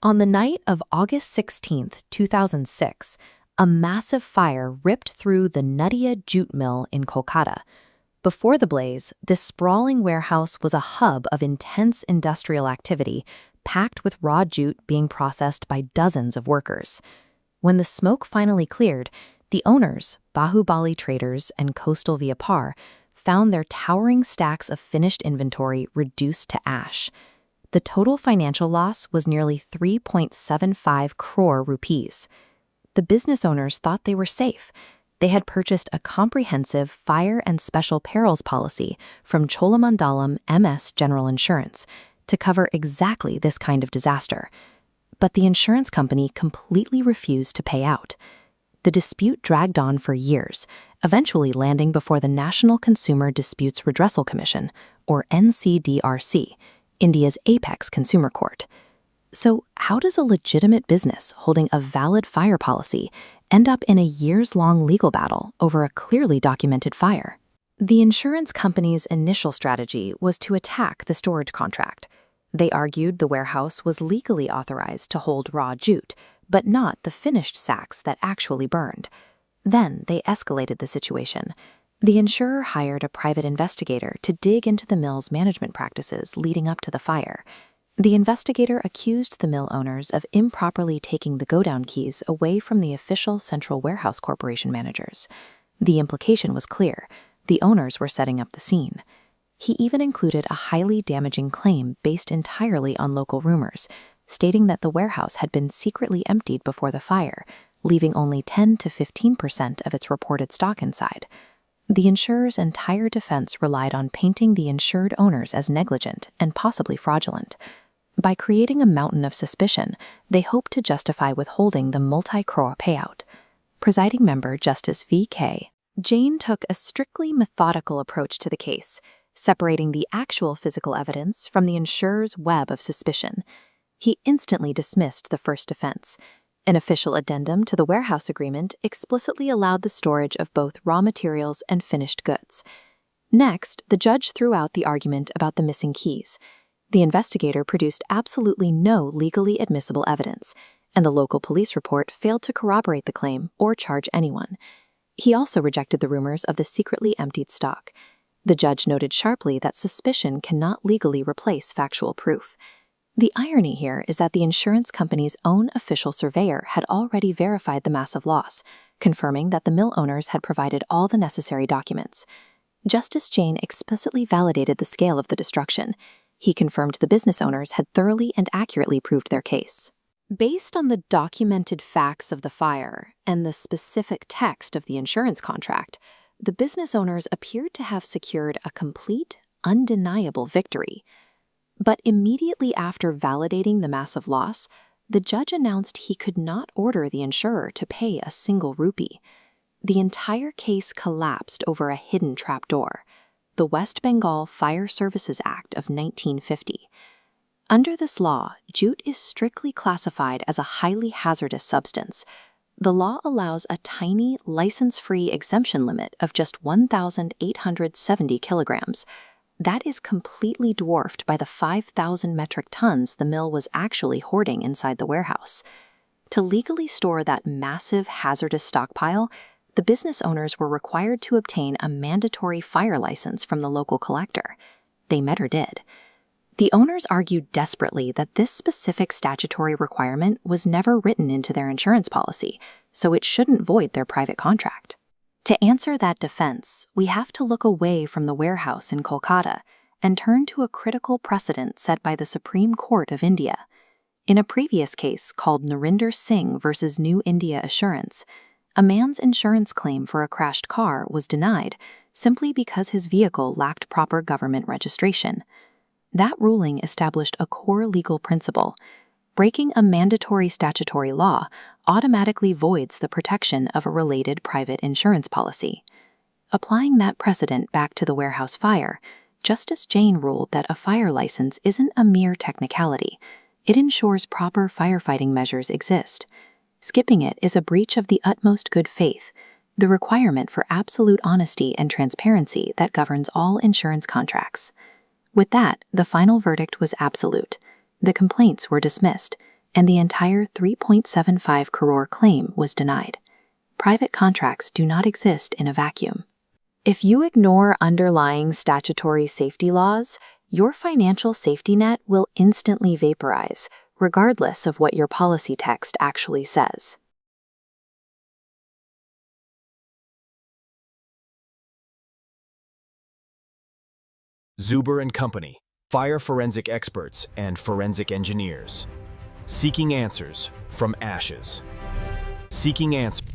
On the night of August 16, 2006, a massive fire ripped through the Nadia jute mill in Kolkata. Before the blaze, this sprawling warehouse was a hub of intense industrial activity, packed with raw jute being processed by dozens of workers. When the smoke finally cleared, the owners, Bahubali Traders and Coastal Vyapar, found their towering stacks of finished inventory reduced to ash. The total financial loss was nearly 3.75 crore rupees. The business owners thought they were safe. They had purchased a comprehensive fire and special perils policy from Cholamandalam MS General Insurance to cover exactly this kind of disaster. But the insurance company completely refused to pay out. The dispute dragged on for years, eventually landing before the National Consumer Disputes Redressal Commission, or NCDRC, India's apex consumer court. So how does a legitimate business holding a valid fire policy end up in a years-long legal battle over a clearly documented fire? The insurance company's initial strategy was to attack the storage contract. They argued the warehouse was legally authorized to hold raw jute, but not the finished sacks that actually burned. Then they escalated the situation. The insurer hired a private investigator to dig into the mill's management practices leading up to the fire. The investigator accused the mill owners of improperly taking the go-down keys away from the official Central Warehouse Corporation managers. The implication was clear. The owners were setting up the scene. He even included a highly damaging claim based entirely on local rumors, stating that the warehouse had been secretly emptied before the fire, leaving only 10 to 15% of its reported stock inside. The insurer's entire defense relied on painting the insured owners as negligent and possibly fraudulent. By creating a mountain of suspicion, they hoped to justify withholding the multi-crore payout. Presiding member Justice V.K. Jain took a strictly methodical approach to the case, separating the actual physical evidence from the insurer's web of suspicion. He instantly dismissed the first defense. An official addendum to the warehouse agreement explicitly allowed the storage of both raw materials and finished goods. Next, the judge threw out the argument about the missing keys. The investigator produced absolutely no legally admissible evidence, and the local police report failed to corroborate the claim or charge anyone. He also rejected the rumors of the secretly emptied stock. The judge noted sharply that suspicion cannot legally replace factual proof. The irony here is that the insurance company's own official surveyor had already verified the massive loss, confirming that the mill owners had provided all the necessary documents. Justice Jain explicitly validated the scale of the destruction. He confirmed the business owners had thoroughly and accurately proved their case. Based on the documented facts of the fire and the specific text of the insurance contract, the business owners appeared to have secured a complete, undeniable victory. But immediately after validating the massive loss, the judge announced he could not order the insurer to pay a single rupee. The entire case collapsed over a hidden trapdoor, the West Bengal Fire Services Act of 1950. Under this law, jute is strictly classified as a highly hazardous substance. The law allows a tiny, license-free exemption limit of just 1,870 kilograms. That is completely dwarfed by the 5,000 metric tons the mill was actually hoarding inside the warehouse. To legally store that massive hazardous stockpile, the business owners were required to obtain a mandatory fire license from the local collector. They met or did. The owners argued desperately that this specific statutory requirement was never written into their insurance policy, so it shouldn't void their private contract. To answer that defense, we have to look away from the warehouse in Kolkata and turn to a critical precedent set by the Supreme Court of India. In a previous case called Narinder Singh versus New India Assurance, a man's insurance claim for a crashed car was denied simply because his vehicle lacked proper government registration. That ruling established a core legal principle. Breaking a mandatory statutory law automatically voids the protection of a related private insurance policy. Applying that precedent back to the warehouse fire, Justice Jain ruled that a fire license isn't a mere technicality. It ensures proper firefighting measures exist. Skipping it is a breach of the utmost good faith, the requirement for absolute honesty and transparency that governs all insurance contracts. With that, the final verdict was absolute. The complaints were dismissed, and the entire 3.75 crore claim was denied. Private contracts do not exist in a vacuum. If you ignore underlying statutory safety laws, your financial safety net will instantly vaporize, regardless of what your policy text actually says. Zuber and Company, fire forensic experts and forensic engineers. Seeking answers from ashes. Seeking answers.